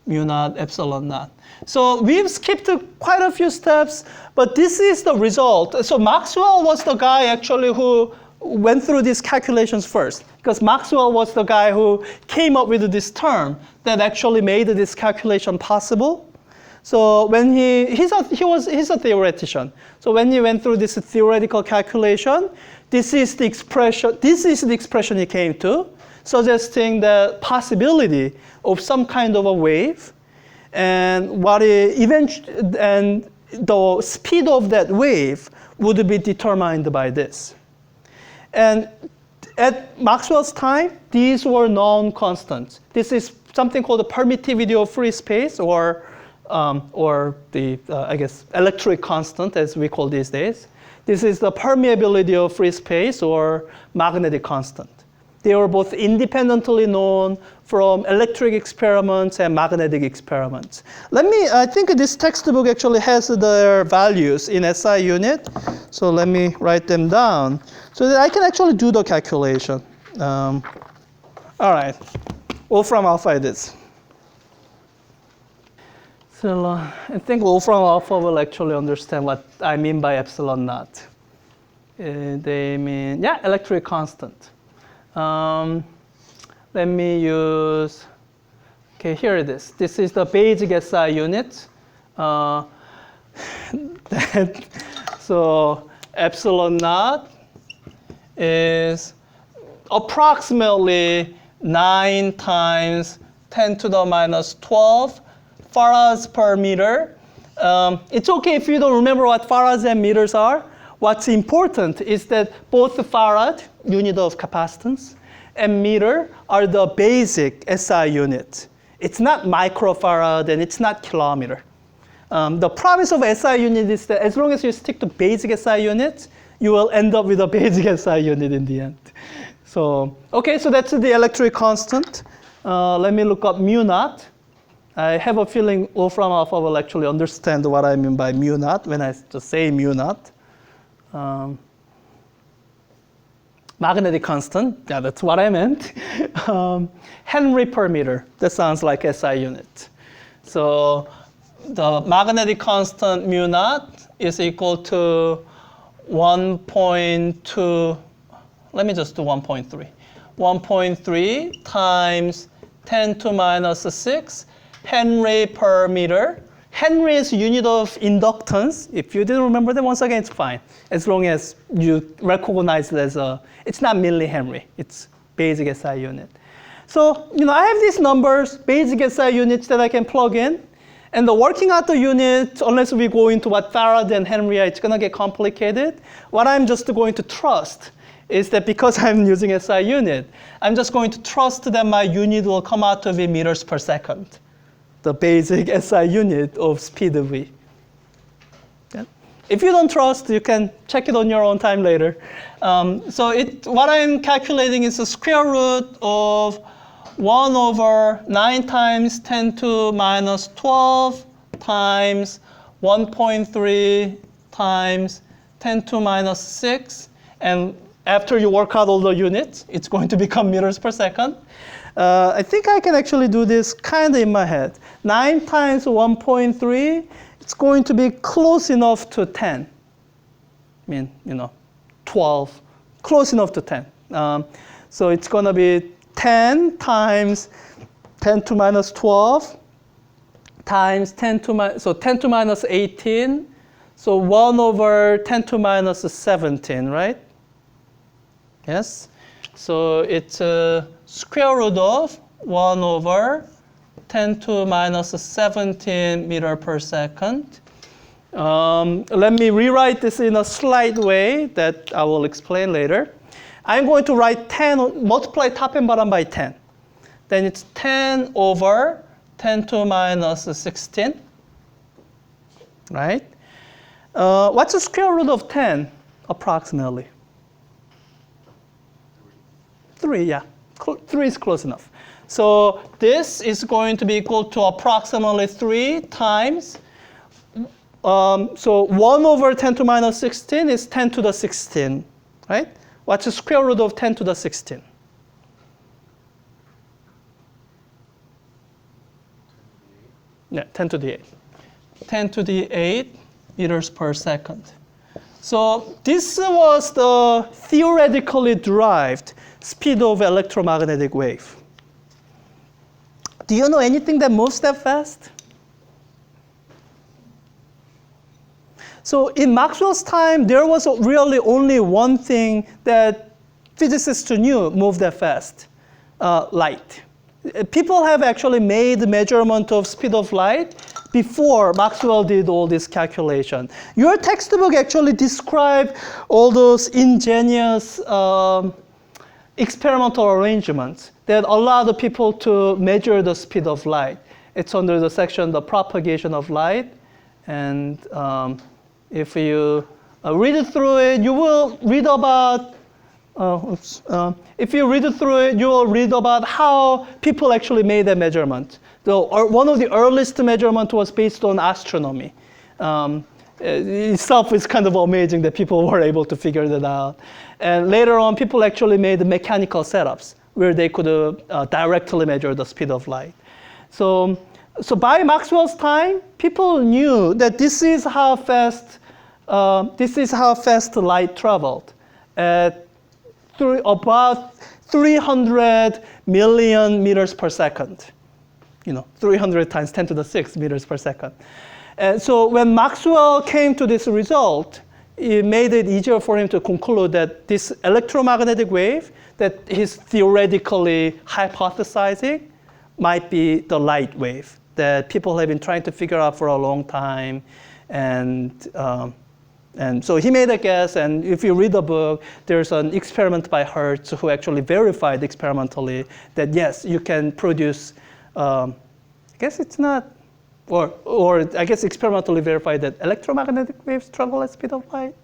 S2: μ₀ ε₀. So we've skipped quite a few steps, but this is the result. So Maxwell was the guy actually who went through these calculations first, because Maxwell was the guy who came up with this term that actually made this calculation possible. So when he's a theoretician. So when he went through this theoretical calculation, this is the expression he came to, suggesting the possibility of some kind of a wave. and and the speed of that wave would be determined by this. And at Maxwell's time, these were known constants. This is something called the permittivity of free space, or the, I guess, electric constant, as we call these days. This is the permeability of free space, or magnetic constant. They were both independently known from electric experiments and magnetic experiments. I think this textbook actually has their values in SI unit. So let me write them down so that I can actually do the calculation. All right, Wolfram alpha it is. So I think Wolfram alpha will actually understand what I mean by epsilon naught. They mean, yeah, electric constant. Let me use, okay, here it is. This is the basic SI unit. So epsilon naught is approximately 9 times 10 to the minus 12 farads per meter. It's okay if you don't remember what farads and meters are. What's important is that both the farad, unit of capacitance, and meter are the basic SI unit. It's not microfarad and it's not kilometer. The promise of SI unit is that as long as you stick to basic SI units, you will end up with a basic SI unit in the end. So, okay, so that's the electric constant. Let me look up μ₀. I have a feeling Wolfram alpha will actually understand what I mean by μ₀ when I just say μ₀. Magnetic constant, yeah, that's what I meant. Henry per meter, that sounds like SI unit. So the magnetic constant μ₀ is equal to 1.2, let me just do 1.3. 1.3 times 10 to minus 6 Henry per meter. Henry is unit of inductance. If you didn't remember that, once again, it's fine. As long as you recognize it as it's not millihenry. It's basic SI unit. So, I have these numbers, basic SI units that I can plug in. And the working out the unit, unless we go into what farad and Henry are, it's going to get complicated. What I'm just going to trust is that because I'm using SI unit, I'm just going to trust that my unit will come out to be meters per second. The basic SI unit of speed v. Yeah. If you don't trust, you can check it on your own time later. What I'm calculating is the square root of 1 over 9 times 10 to minus 12 times 1.3 times 10 to minus 6. And after you work out all the units, it's going to become meters per second. I think I can actually do this kind of in my head. 9 times 1.3, it's going to be close enough to 10. I mean, 12, close enough to 10. So it's going to be 10 times 10 to minus 12 times 10 to minus 18. So 1 over 10 to minus 17, right? Yes. So it's square root of 1 over 10 to minus 17 meter per second. Let me rewrite this in a slight way that I will explain later. I'm going to write 10, multiply top and bottom by 10. Then it's 10 over 10 to minus 16, right? What's the square root of 10, approximately? 3, yeah. 3 is close enough. So this is going to be equal to approximately 3 times. So 1 over 10 to minus 16 is 10 to the 16, right? What's the square root of 10 to the 16? Yeah, 10 to the 8. 10 to the 8 meters per second. So this was the theoretically derived speed of electromagnetic wave. Do you know anything that moves that fast? So in Maxwell's time, there was really only one thing that physicists knew moved that fast, light. People have actually made measurement of speed of light before Maxwell did all this calculation. Your textbook actually described all those ingenious experimental arrangements that allow the people to measure the speed of light. It's under the section, the propagation of light. And if you read through it, you will read about if you read through it, you will read about how people actually made a measurement. One of the earliest measurements was based on astronomy. Itself is kind of amazing that people were able to figure that out. And later on, people actually made mechanical setups where they could directly measure the speed of light. So by Maxwell's time, people knew that this is how fast light traveled at about 300 million meters per second. 300 times 10 to the 6 meters per second. And so when Maxwell came to this result, it made it easier for him to conclude that this electromagnetic wave that he's theoretically hypothesizing might be the light wave that people have been trying to figure out for a long time. And so he made a guess, and if you read the book, there's an experiment by Hertz who actually verified experimentally that yes, you can produce, I guess it's not, or I guess experimentally verified that electromagnetic waves travel at speed of light.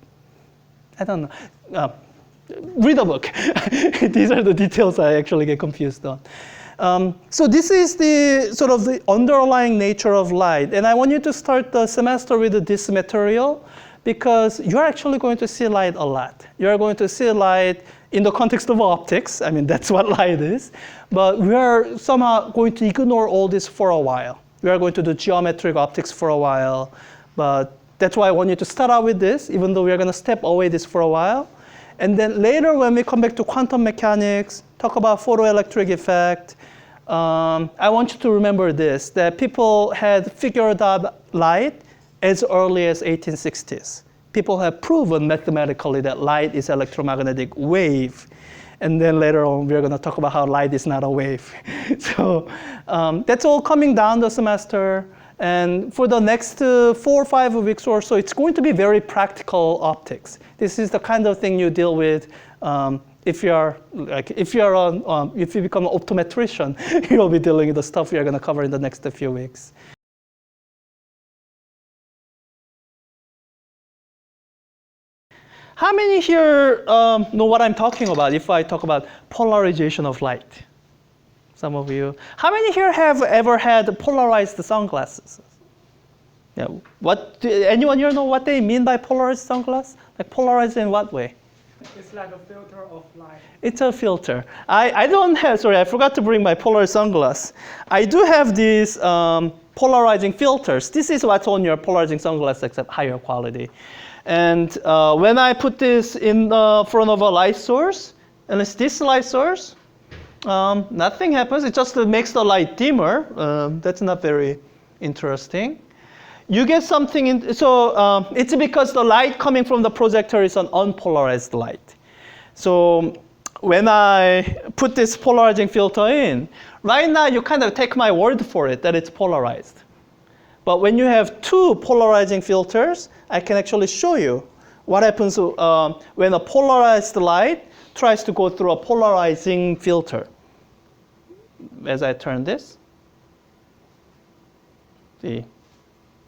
S2: I don't know. Read the book. These are the details I actually get confused on. So this is the sort of the underlying nature of light. And I want you to start the semester with this material because you're actually going to see light a lot. You're going to see light in the context of optics. I mean, that's what light is. But we are somehow going to ignore all this for a while. We are going to do geometric optics for a while. But that's why I want you to start out with this, even though we are going to step away this for a while. And then later, when we come back to quantum mechanics, talk about photoelectric effect, I want you to remember this, that people had figured out light as early as 1860s. People have proven mathematically that light is electromagnetic wave. And then later on, we're going to talk about how light is not a wave. So that's all coming down the semester. And for the next 4 or 5 weeks or so, it's going to be very practical optics. This is the kind of thing you deal with if you become an optometrician. You'll be dealing with the stuff we are going to cover in the next few weeks. How many here know what I'm talking about if I talk about polarization of light? Some of you. How many here have ever had polarized sunglasses? Yeah. Anyone here know what they mean by polarized sunglasses? Like polarized in what way?
S3: It's like a filter of light.
S2: It's a filter. I don't have, sorry, I forgot to bring my polarized sunglasses. I do have these polarizing filters. This is what's on your polarizing sunglasses except higher quality. And when I put this in front of a light source, and it's this light source, nothing happens. It just makes the light dimmer. That's not very interesting. You get something so it's because the light coming from the projector is an unpolarized light. So when I put this polarizing filter in, right now you kind of take my word for it that it's polarized. But when you have 2 polarizing filters, I can actually show you what happens when a polarized light tries to go through a polarizing filter. As I turn this, the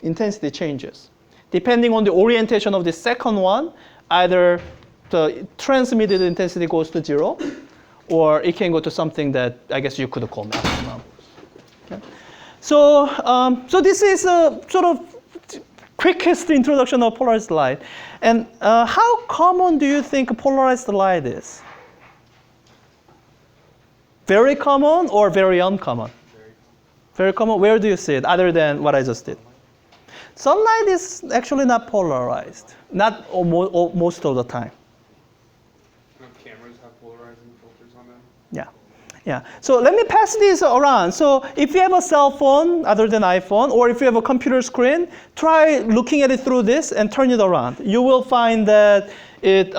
S2: intensity changes. Depending on the orientation of the second one, either the transmitted intensity goes to 0, or it can go to something that I guess you could call maximum. Okay. So this is a sort of quickest introduction of polarized light. And how common do you think polarized light is? Very common or very uncommon? Very common. Where do you see it, other than what I just did? Sunlight is actually not polarized, not most of the time.
S4: Cameras have polarizing filters on them?
S2: Yeah. Yeah. So let me pass these around. So if you have a cell phone other than iPhone, or if you have a computer screen, try looking at it through this and turn it around. You will find that it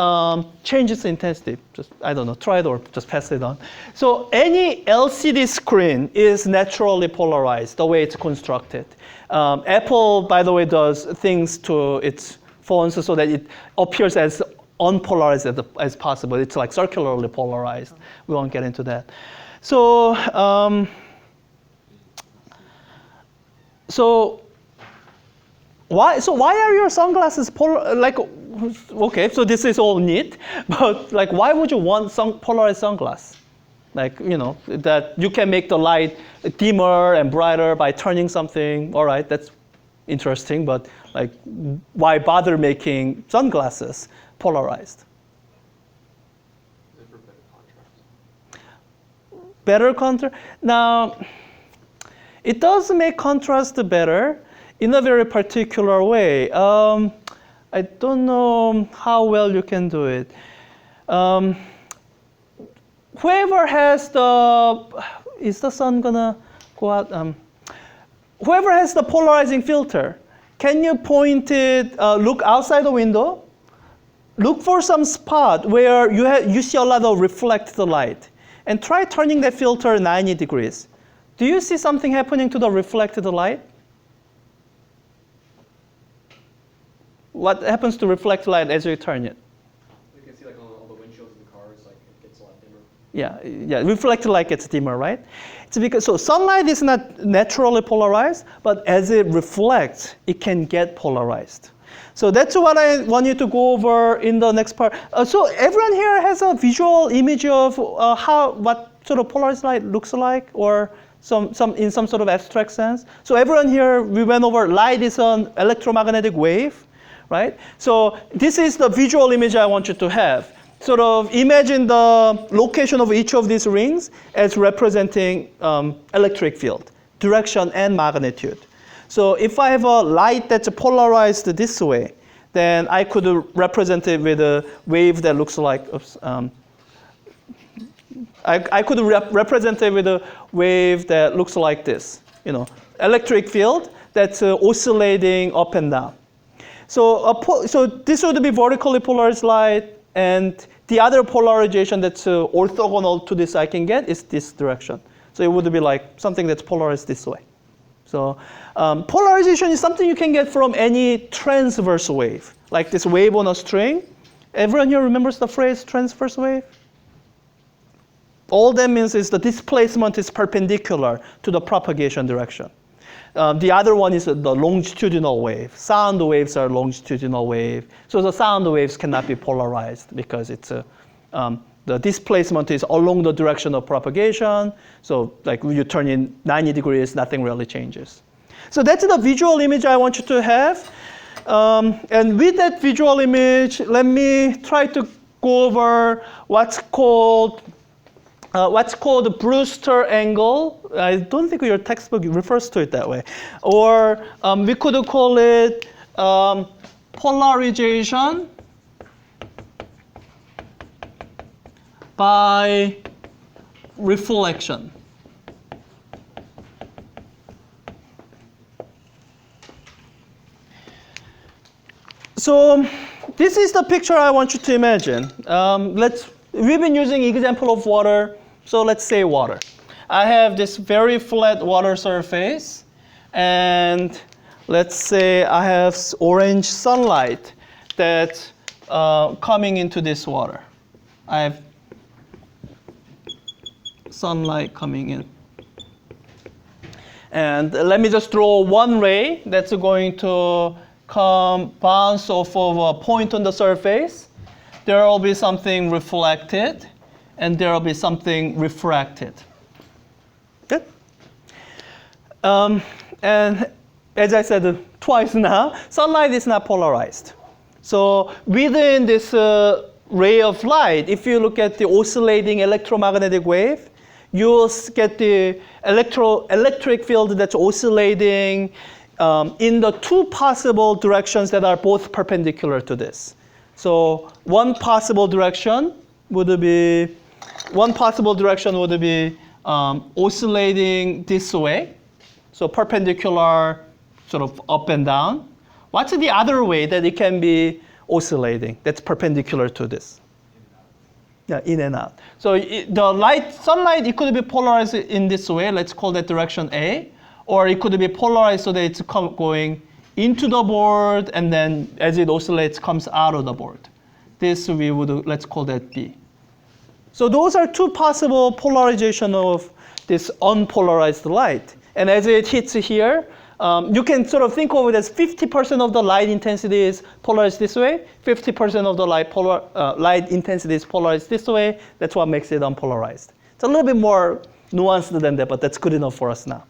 S2: changes intensity. Just, I don't know, try it or just pass it on. So any LCD screen is naturally polarized the way it's constructed. Apple, by the way, does things to its phones so that it appears as unpolarized as possible. It's like circularly polarized. We won't get into that. So, why are your sunglasses like? Okay, so this is all neat, but like, why would you want some polarized sunglasses? Like, you know, that you can make the light dimmer and brighter by turning something. All right, that's interesting, but like, why bother making sunglasses polarized?
S4: For better contrast.
S2: Better contrast? Now, it does make contrast better in a very particular way. I don't know how well you can do it. Whoever has is the sun gonna go out? Whoever has the polarizing filter, can you point it, look outside the window, look for some spot where you see a lot of reflected light, and try turning that filter 90 degrees. Do you see something happening to the reflected light? What happens to reflected light as you turn it?
S5: You can see like all the windshields in the cars, like it gets a lot dimmer.
S2: Yeah, reflected light gets dimmer, right? It's because, so sunlight is not naturally polarized, but as it reflects, it can get polarized. So that's what I want you to go over in the next part. So everyone here has a visual image of what sort of polarized light looks like, or in some sort of abstract sense. So everyone here, we went over light is an electromagnetic wave, right? So this is the visual image I want you to have. Sort of imagine the location of each of these rings as representing electric field, direction and magnitude. So if I have a light that's polarized this way, then I could represent it with a wave that looks like, I could represent it with a wave that looks like this, you know, electric field that's oscillating up and down. So this would be vertically polarized light, and the other polarization that's orthogonal to this I can get is this direction. So it would be like something that's polarized this way. So polarization is something you can get from any transverse wave, like this wave on a string. Everyone here remembers the phrase transverse wave? All that means is the displacement is perpendicular to the propagation direction. The other one is the longitudinal wave. Sound waves are longitudinal wave. So the sound waves cannot be polarized because it's the displacement is along the direction of propagation. So like when you turn in 90 degrees, nothing really changes. So that's the visual image I want you to have. And with that visual image, let me try to go over what's called the Brewster angle. I don't think your textbook refers to it that way. Or we could call it polarization by reflection. So this is the picture I want you to imagine. We've been using example of water. So let's say water. I have this very flat water surface, and let's say I have orange sunlight that's coming into this water. I have sunlight coming in. And let me just draw one ray that's going to bounce off of a point on the surface. There will be something reflected, and there will be something refracted. Good? And as I said twice now, sunlight is not polarized. So within this ray of light, if you look at the oscillating electromagnetic wave, you'll get the electric field that's oscillating in the two possible directions that are both perpendicular to this. So one possible direction would be oscillating this way, so perpendicular, sort of up and down. What's the other way that it can be oscillating. That's perpendicular to this. Yeah, in and out. So the light, sunlight, it could be polarized in this way. Let's call that direction A. Or it could be polarized so that it's going into the board, and then as it oscillates, comes out of the board. This we would, let's call that B. So those are two possible polarization of this unpolarized light. And as it hits here, you can sort of think of it as 50% of the light intensity is polarized this way, 50% of the light intensity is polarized this way. That's what makes it unpolarized. It's a little bit more nuanced than that, but that's good enough for us now.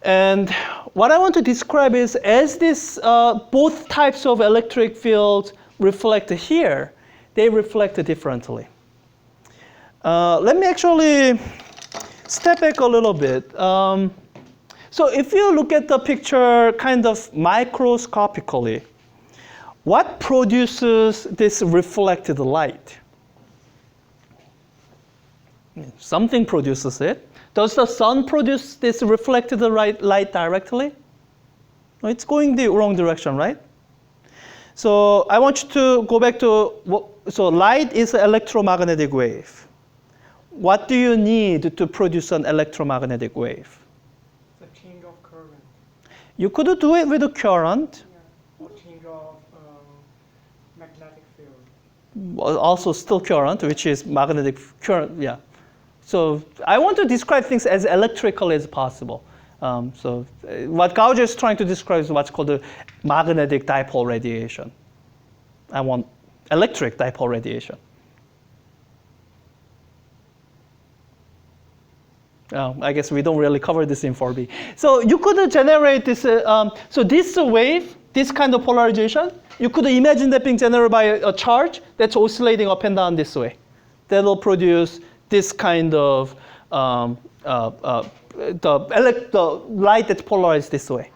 S2: And what I want to describe is as this both types of electric fields reflect here, they reflect differently. Let me actually step back a little bit. So if you look at the picture kind of microscopically, what produces this reflected light? Something produces it. Does the sun produce this reflected light directly? No, it's going the wrong direction, right? So I want you to go back to, so light is an electromagnetic wave. What do you need to produce an electromagnetic wave?
S3: The change of current.
S2: You could do it with a current.
S3: Yeah. Or change of magnetic field.
S2: Also still current, which is magnetic current, yeah. So I want to describe things as electrical as possible. So what Gauge is trying to describe is what's called the magnetic dipole radiation. I want electric dipole radiation. I guess we don't really cover this in 4B. So you could generate this, so this wave, this kind of polarization, you could imagine that being generated by a charge that's oscillating up and down this way. That'll produce this kind of the light that's polarized this way.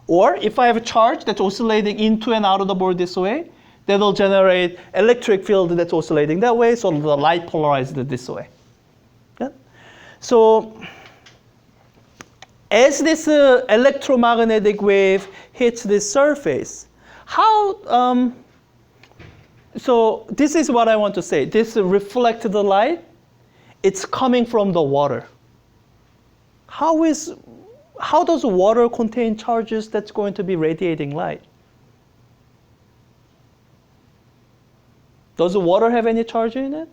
S2: Or if I have a charge that's oscillating into and out of the board this way, that'll generate electric field that's oscillating that way, so the light polarized this way. Yeah? So as this electromagnetic wave hits this surface, how, so this is what I want to say. This reflected light, it's coming from the water. How does water contain charges that's going to be radiating light? Does the water have any charge in it?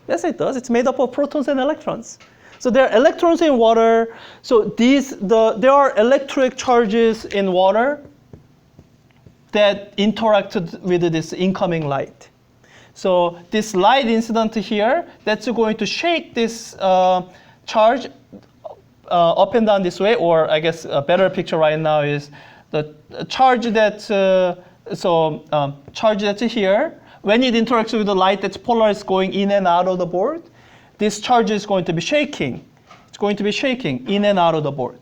S2: Yes, it does. It's made up of protons and electrons. So there are electrons in water. So there are electric charges in water that interacted with this incoming light. So this light incident here, that's going to shake this charge up and down this way, or I guess a better picture right now is the charge that's charge that's here. When it interacts with the light that's polarized going in and out of the board, this charge is going to be shaking. It's going to be shaking in and out of the board.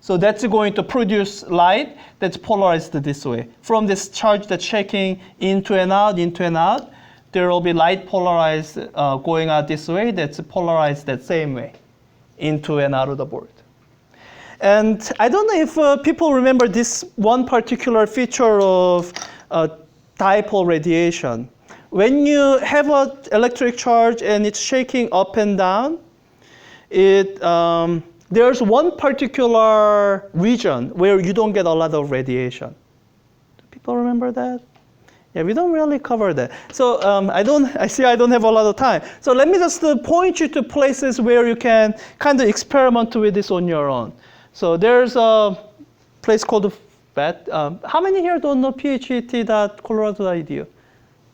S2: So that's going to produce light that's polarized this way. From this charge that's shaking into and out, there will be light polarized going out this way that's polarized that same way, into and out of the board. And I don't know if people remember this one particular feature of dipole radiation. When you have an electric charge and it's shaking up and down, there's one particular region where you don't get a lot of radiation. Do people remember that? Yeah, we don't really cover that. So I see I don't have a lot of time. So let me just point you to places where you can kind of experiment with this on your own. So there's a place called PHYS. How many here don't know phet.colorado.edu?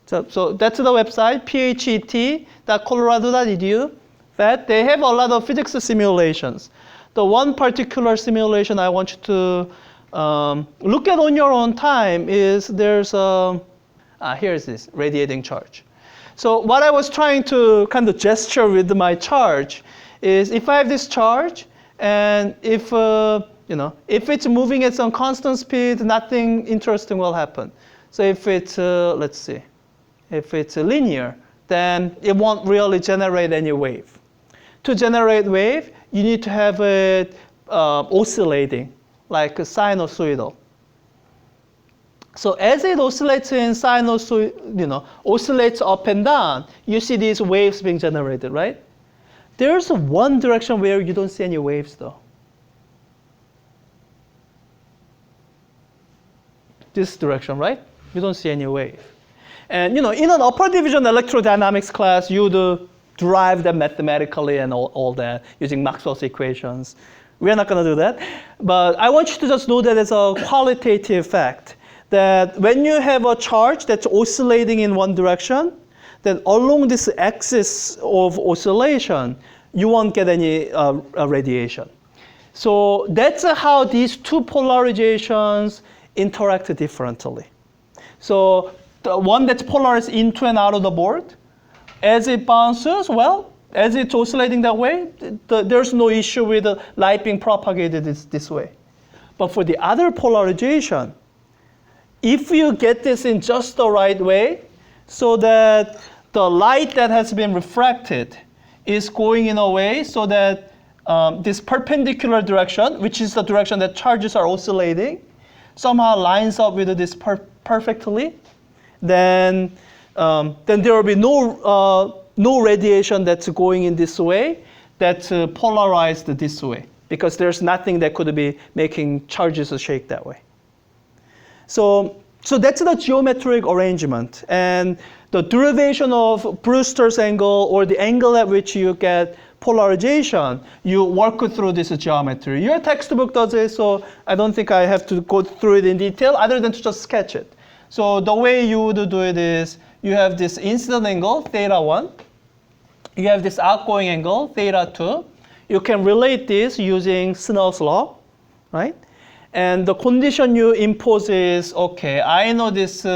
S2: So that's the website, phet.colorado.edu. They have a lot of physics simulations. The one particular simulation I want you to look at on your own time is there's a, here's this radiating charge. So what I was trying to kind of gesture with my charge is if I have this charge and if it's moving at some constant speed, nothing interesting will happen. So if it's, let's see, if it's linear, then it won't really generate any wave. To generate wave, you need to have it oscillating, like a sinusoidal. So as it oscillates in sinusoid, oscillates up and down, you see these waves being generated, right? There's one direction where you don't see any waves, though. This direction, right? You don't see any wave. And in an upper division electrodynamics class, you'd derive that mathematically and all that using Maxwell's equations. We're not going to do that. But I want you to just know that as a qualitative fact, that when you have a charge that's oscillating in one direction, then along this axis of oscillation, you won't get any radiation. So that's how these two polarizations interact differently. So the one that's polarized into and out of the board, as it bounces, well, as it's oscillating that way, there's no issue with the light being propagated this way. But for the other polarization, if you get this in just the right way, so that the light that has been refracted is going in a way so that this perpendicular direction, which is the direction that charges are oscillating, somehow lines up with this perfectly, then there will be no radiation that's going in this way that's polarized this way, because there's nothing that could be making charges shake that way. So that's the geometric arrangement. And the derivation of Brewster's angle, or the angle at which you get polarization, you work through this geometry. Your textbook does it, so I don't think I have to go through it in detail other than to just sketch it. So the way you would do it is you have this incident angle, theta 1. You have this outgoing angle, theta 2. You can relate this using Snell's law, right? And the condition you impose is, okay, I know this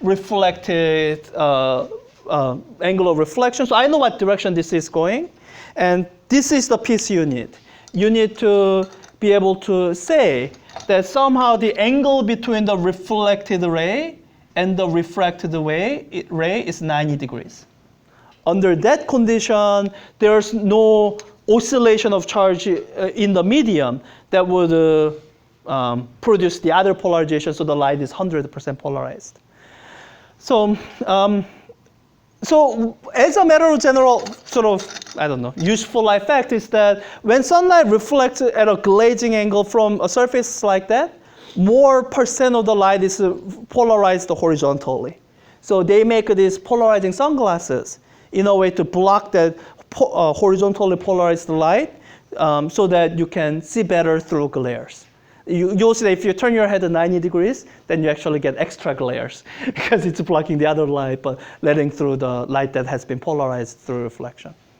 S2: reflected angle of reflection, so I know what direction this is going. And this is the piece you need. You need to be able to say that somehow the angle between the reflected ray and the refracted ray is 90 degrees. Under that condition, there's no oscillation of charge in the medium that would produce the other polarization, so the light is 100% polarized. So as a matter of general useful effect is that when sunlight reflects at a glazing angle from a surface like that, more percent of the light is polarized horizontally. So they make these polarizing sunglasses in a way to block that horizontally polarized light so that you can see better through glares. You'll see that if you turn your head 90 degrees, then you actually get extra glares because it's blocking the other light but letting through the light that has been polarized through reflection.